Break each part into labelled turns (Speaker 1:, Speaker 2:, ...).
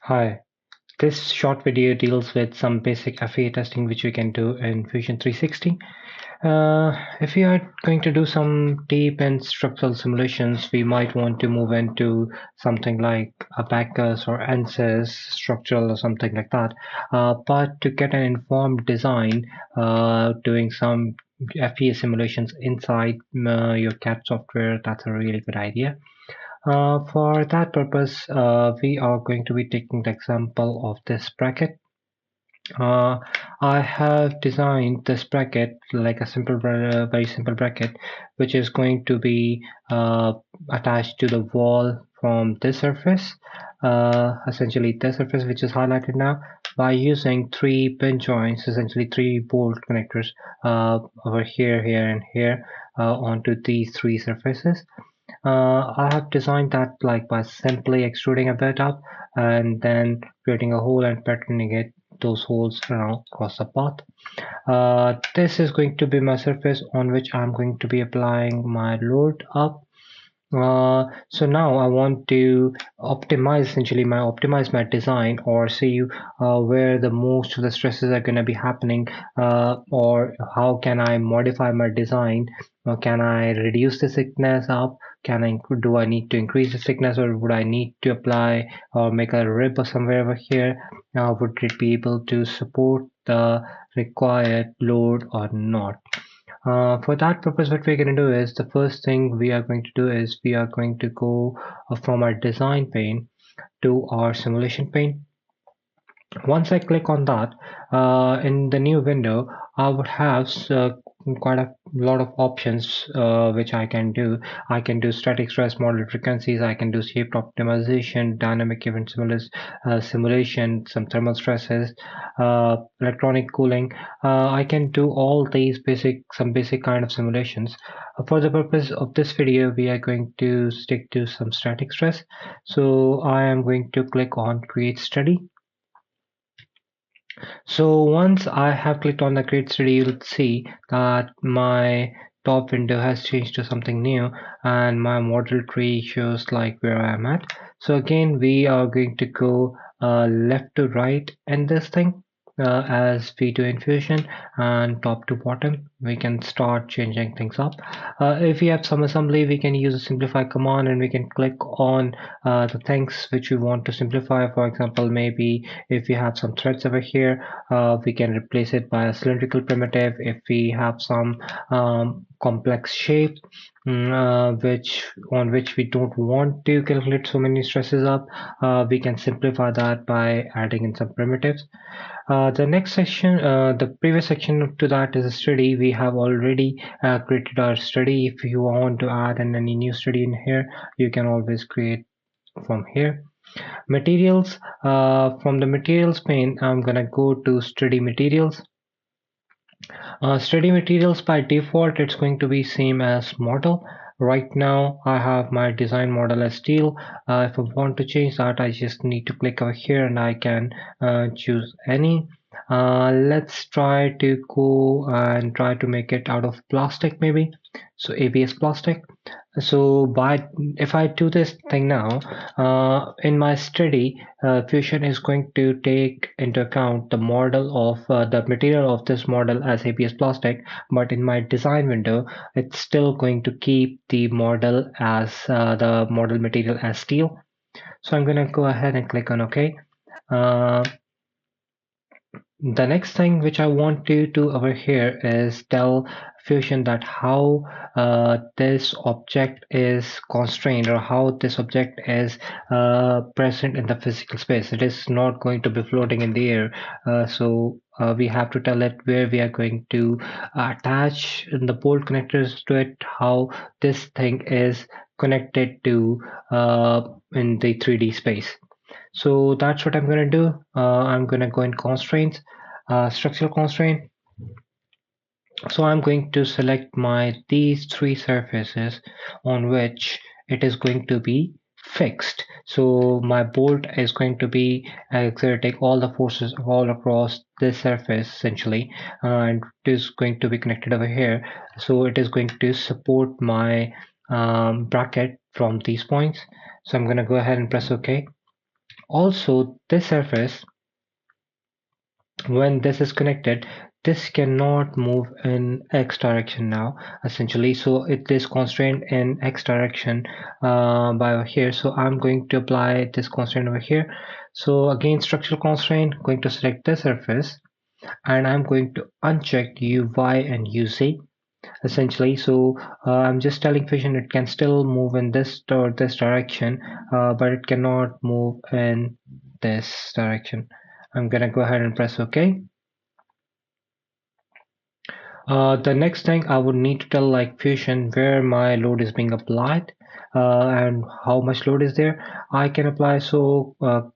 Speaker 1: Hi, this short video deals with some basic FEA testing which we can do in Fusion 360. If we are going to do some deep and structural simulations, we might want to move into something like a Backus or ANSYS structural or something like that. But to get an informed design, doing some FEA simulations inside your CAD software, that's a really good idea. For that purpose, we are going to be taking the example of this bracket. Uh, I have designed this bracket like a very simple bracket, which is going to be attached to the wall from this surface, essentially this surface which is highlighted now, by using three pin joints, essentially three bolt connectors over here, here, and here onto these three surfaces. I have designed that like by simply extruding a bit up and then creating a hole and patterning it those holes around across the path. This is going to be my surface on which I'm going to be applying my load up. So now I want to optimize my design or see where the most of the stresses are going to be happening, or how can I modify my design? Can I reduce the thickness up? Do I need to increase the thickness, or would I need to apply or make a rib or somewhere over here? Would it be able to support the required load or not? For that purpose, what we're going to do is the first thing we are going to do is we are going to go from our design pane to our simulation pane. Once I click on that, in the new window, I would have quite a lot of options which I can do. I can do static stress model frequencies, I can do shaped optimization, dynamic event simulation, some thermal stresses, electronic cooling. I can do all these some basic kind of simulations. For the purpose of this video, we are going to stick to some static stress. So I am going to click on create study. So once I have clicked on the create study, you'll see that my top window has changed to something new and my model tree shows like where I am at. So again, we are going to go left to right in this thing, as we do in Fusion, and top to bottom. We can start changing things up. If we have some assembly, we can use a simplify command and we can click on the things which we want to simplify. For example, maybe if we have some threads over here, we can replace it by a cylindrical primitive. If we have some complex shape, which on which we don't want to calculate so many stresses up, we can simplify that by adding in some primitives. The next section, the previous section to that is a study. We have already created our study. If you want to add in any new study in here, you can always create from here. Materials, from the materials pane, I'm gonna go to study materials. Study materials by default, it's going to be same as model. Right now I have my design model as steel. If I want to change that, I just need to click over here and I can choose any. Let's try to go and try to make it out of plastic maybe. So ABS plastic. So by if I do this thing now, in my study, Fusion is going to take into account the model of the material of this model as ABS plastic, but in my design window, it's still going to keep the model as the model material as steel. So I'm gonna go ahead and click on OK. Uh, the next thing which I want to do over here is tell Fusion that how this object is constrained, or how this object is present in the physical space. It is not going to be floating in the air. So we have to tell it where we are going to attach the bolt connectors to it, how this thing is connected to in the 3D space. So that's what I'm going to do. I'm going to go in constraints, structural constraint. So I'm going to select these three surfaces on which it is going to be fixed. So my bolt is going to be exerting all the forces all across this surface essentially, and it is going to be connected over here. So it is going to support my bracket from these points. So I'm going to go ahead and press OK. Also, this surface, when this is connected, this cannot move in x direction now, essentially. So it is constrained in x direction by over here. So I'm going to apply this constraint over here. So again, structural constraint, going to select this surface, and I'm going to uncheck uy and uz, essentially. So I'm just telling Fusion it can still move in this or this direction, but it cannot move in this direction. I'm gonna go ahead and press OK. The next thing I would need to tell like Fusion where my load is being applied and how much load is there. I can apply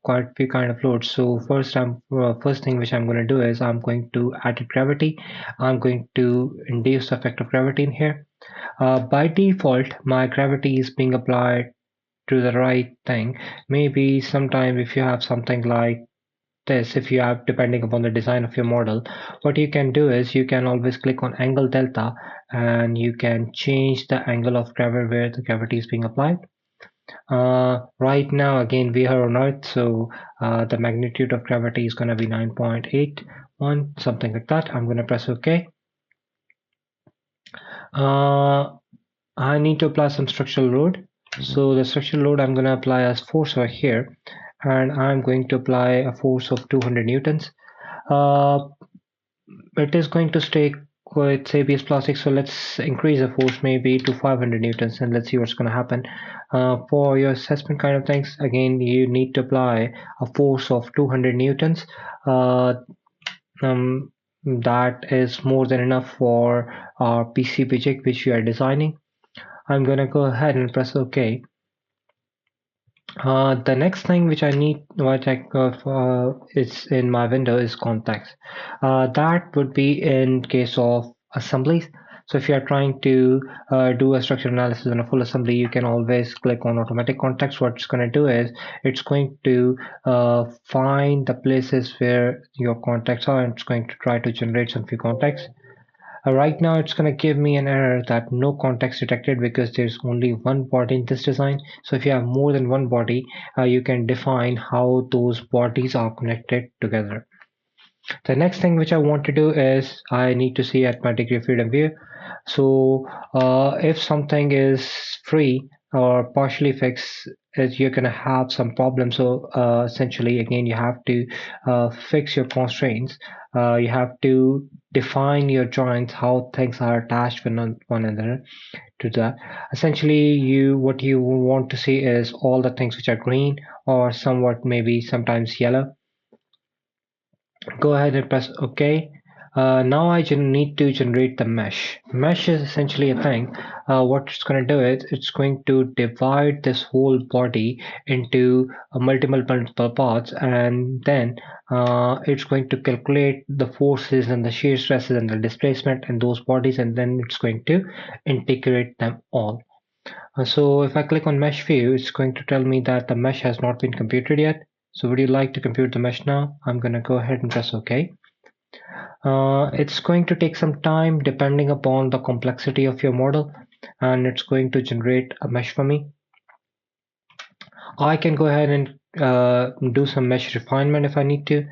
Speaker 1: quite a few kind of loads. So first thing which I'm going to do is I'm going to add gravity. I'm going to induce the effect of gravity in here. By default, my gravity is being applied to the right thing. Maybe sometime if you have something like this, if you have, depending upon the design of your model, what you can do is you can always click on angle delta and you can change the angle of gravity where the gravity is being applied. Right now, again, we are on Earth, so the magnitude of gravity is going to be 9.81, something like that. I'm going to press OK. Uh, I need to apply some structural load. So the structural load I'm going to apply as force over here, and I'm going to apply a force of 200 newtons. Uh, it is going to stay with ABS plastic, so let's increase the force maybe to 500 newtons and let's see what's going to happen. For your assessment kind of things, again, you need to apply a force of 200 newtons. Uh, that is more than enough for our PCB jig which you are designing. I'm going to go ahead and press OK. The next thing which I need, what I is in my window is contacts. That would be in case of assemblies. So if you are trying to do a structural analysis on a full assembly, you can always click on automatic contacts. What it's going to do is it's going to find the places where your contacts are, and it's going to try to generate some few contacts. Right now it's going to give me an error that no context detected because there's only one body in this design. So if you have more than one body, you can define how those bodies are connected together. The next thing which I want to do is I need to see at my degree of freedom view. So if something is free or partially fixed, you're going to have some problems. So essentially, again, you have to fix your constraints. You have to define your joints, how things are attached with one another. To that, essentially, what you want to see is all the things which are green or somewhat maybe sometimes yellow. Go ahead and press OK. Now I need to generate the mesh. Mesh is essentially a thing. What it's going to do is it's going to divide this whole body into multiple parts, and then it's going to calculate the forces and the shear stresses and the displacement in those bodies, and then it's going to integrate them all. So if I click on mesh view, it's going to tell me that the mesh has not been computed yet. So would you like to compute the mesh now? I'm going to go ahead and press OK. It's going to take some time depending upon the complexity of your model, and it's going to generate a mesh for me. I can go ahead and do some mesh refinement if I need to.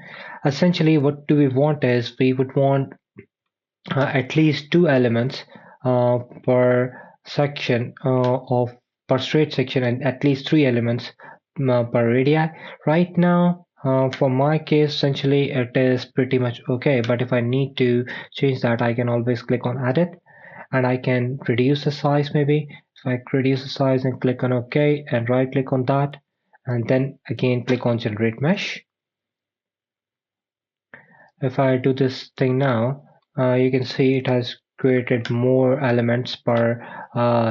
Speaker 1: Essentially, what do we want is we would want at least two elements per section of per straight section, and at least three elements per radii. Right now, for my case, essentially it is pretty much okay. But if I need to change that, I can always click on edit, and I can reduce the size maybe. So I reduce the size and click on OK and right click on that, and then again click on generate mesh. If I do this thing now, you can see it has created more elements per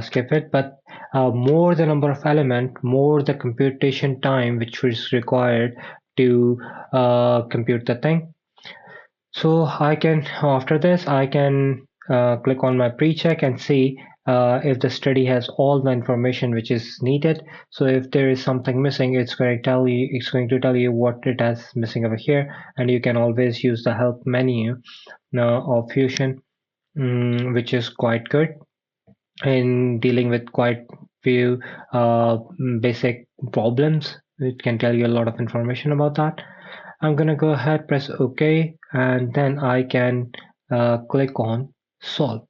Speaker 1: skip it, but more the number of element, more the computation time which is required to compute the thing. So I can, after this, I can click on my pre-check and see if the study has all the information which is needed. So if there is something missing, it's going to tell you what it has missing over here, and you can always use the help menu of Fusion, which is quite good in dealing with quite few basic problems It can tell you a lot of information about that. I'm gonna go ahead, press OK, and then I can click on solve.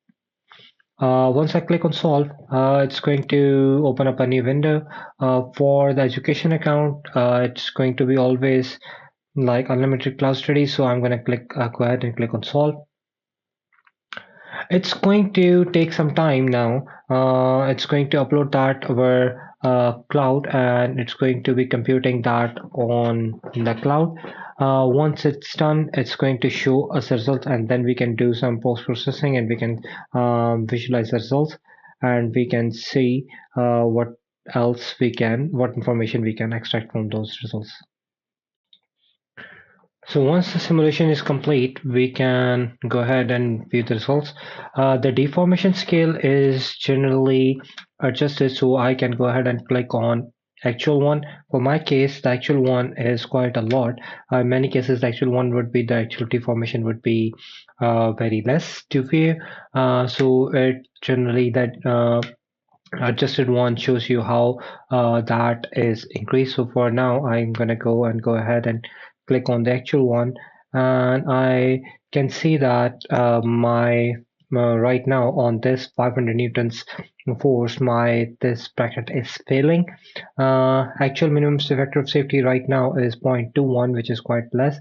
Speaker 1: Once I click on solve, it's going to open up a new window. For the education account, it's going to be always like unlimited cloud study. So I'm going to go ahead and click on solve. It's going to take some time now. It's going to upload that over cloud, and it's going to be computing that on the cloud. Once it's done, it's going to show us the results, and then we can do some post processing, and we can visualize the results, and we can see what information we can extract from those results. So once the simulation is complete, we can go ahead and view the results. The deformation scale is generally adjusted, so I can go ahead and click on actual one. For my case, the actual one is quite a lot. In many cases, the actual one would be the actual deformation would be very less to view. So it generally that adjusted one shows you how that is increased. So for now, I'm gonna go ahead and click on the actual one, and I can see that my right now on this 500 newtons force, my this bracket is failing. Actual minimum factor of safety right now is 0.21, which is quite less.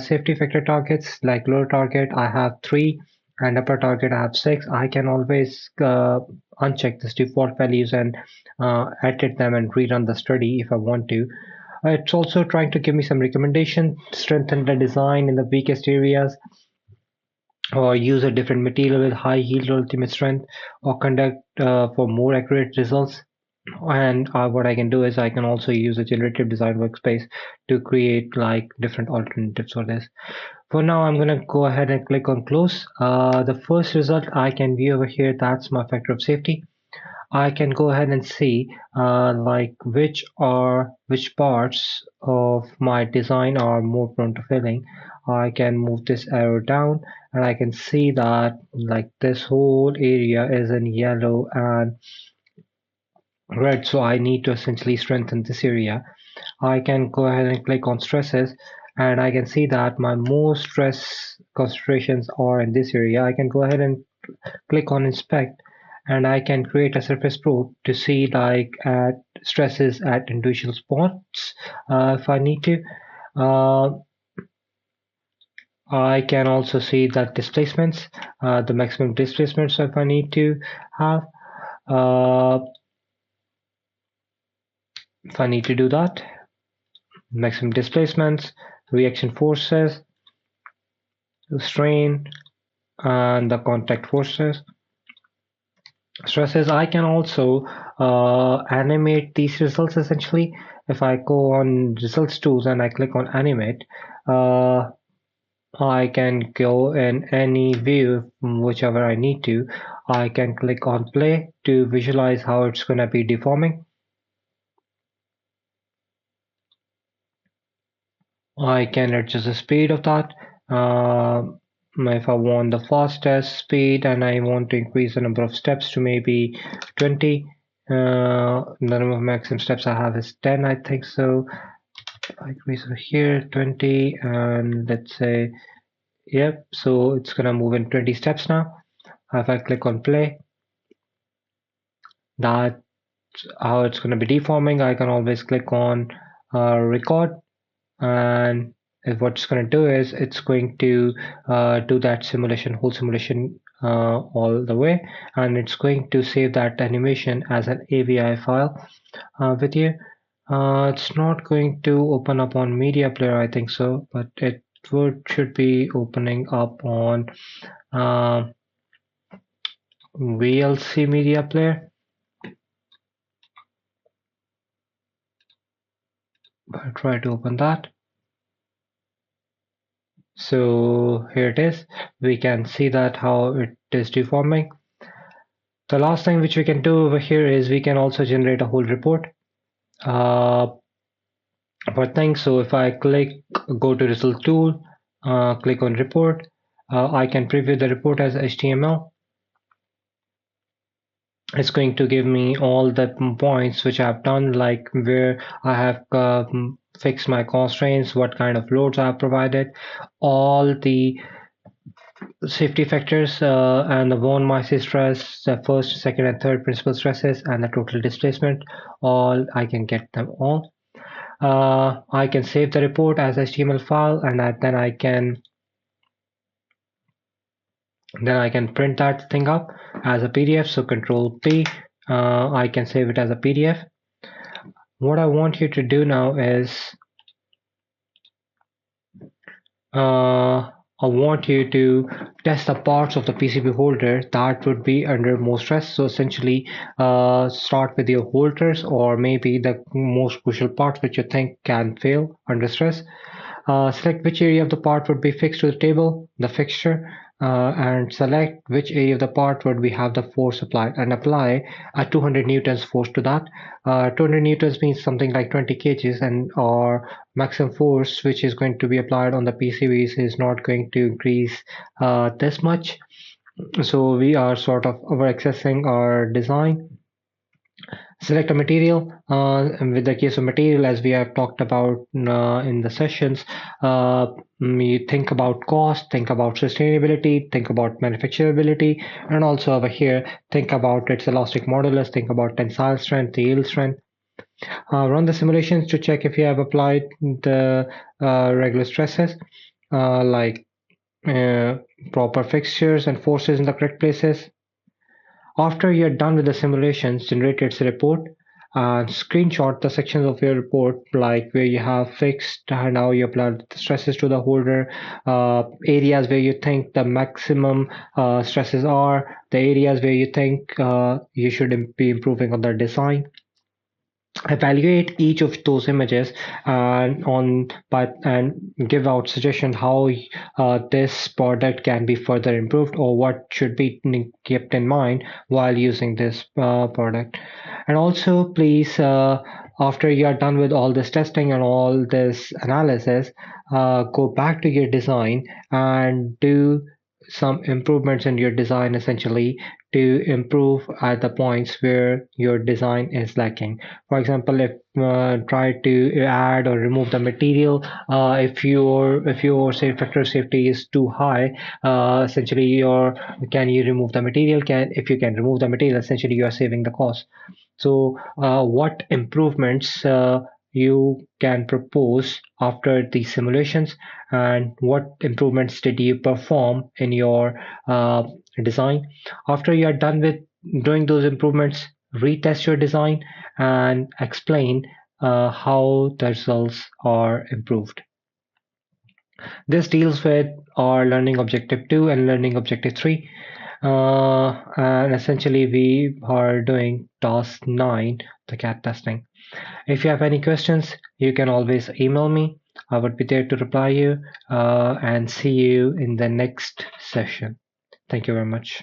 Speaker 1: Safety factor targets, like lower target, I have 3, and upper target I have 6. I can always uncheck this default values and edit them and rerun the study if I want to. It's also trying to give me some recommendation, strengthen the design in the weakest areas, or use a different material with high yield or ultimate strength, or conduct for more accurate results. And what I can do is I can also use a generative design workspace to create like different alternatives for this. For now, I'm going to go ahead and click on close. The first result I can view over here, that's my factor of safety. I can go ahead and see like which parts of my design are more prone to failing. I can move this arrow down, and I can see that like this whole area is in yellow and red, so I need to essentially strengthen this area. I can go ahead and click on stresses, and I can see that my most stress concentrations are in this area. I can go ahead and click on inspect, and I can create a surface probe to see like at stresses at individual spots if I need to. Uh, I can also see that displacements, the maximum displacements if I need to have. Uh, if I need to do that, maximum displacements, reaction forces, strain, and the contact forces. Stresses, I can also animate these results essentially. If I go on results tools and I click on animate, uh, I can go in any view, whichever I need to. I can click on play to visualize how it's going to be deforming. I can adjust the speed of that. Uh, if I want the fastest speed and I want to increase the number of steps to maybe 20, the number of maximum steps I have is 10, I think so. I increase over here 20, and let's say, yep, so it's gonna move in 20 steps now. If I click on play, that's how it's gonna be deforming. I can always click on record, and what it's going to do is it's going to do that whole simulation all the way, and it's going to save that animation as an AVI file with you. It's not going to open up on media player, I think so, but it should be opening up on uh, VLC media player. I'll try to open that. So here it is. We can see that how it is deforming. The last thing which we can do over here is we can also generate a whole report uh, for things. So if I go to result tool, click on report, I can preview the report as HTML. It's going to give me all the points which I've done, like where I have fixed my constraints, what kind of loads I have provided, all the safety factors, and the von Mises stress, the first, second, and third principal stresses, and the total displacement. All I can get them all. I can save the report as HTML file, and then I can print that thing up as a PDF. So Control P, I can save it as a PDF. What I want you to do now is I want you to test the parts of the PCB holder that would be under most stress. So essentially, start with your holders, or maybe the most crucial parts which you think can fail under stress. Select which area of the part would be fixed to the table, the fixture, and select which area of the part would we have the force applied, and apply a 200 newtons force to that. 200 newtons means something like 20 kgs, and our maximum force which is going to be applied on the PCBs is not going to increase this much. So we are sort of over accessing our design. Select a material. With the case of material, as we have talked about in the sessions, you think about cost, think about sustainability, think about manufacturability, and also over here, think about its elastic modulus, think about tensile strength, yield strength. Run the simulations to check if you have applied the regular stresses, like uh, proper fixtures and forces in the correct places. After you're done with the simulations, generate its report and screenshot the sections of your report, like where you have fixed and how you apply the stresses to the holder, areas where you think the maximum stresses are, the areas where you think you should be improving on the design. Evaluate each of those images and give out suggestions how this product can be further improved, or what should be kept in mind while using this product. And also, please, after you are done with all this testing and all this analysis, go back to your design and do some improvements in your design, essentially to improve at the points where your design is lacking. For example, if try to add or remove the material, if your say factor of safety is too high, essentially your can you remove the material? Can If you can remove the material, essentially you are saving the cost. So, what improvements you can propose after the simulations, and what improvements did you perform in your design? After you are done with doing those improvements, retest your design and explain how the results are improved. This deals with our learning objective 2 and learning objective 3. And essentially, we are doing task 9, the CAD testing. If you have any questions, you can always email me. I would be there to reply you, and see you in the next session. Thank you very much.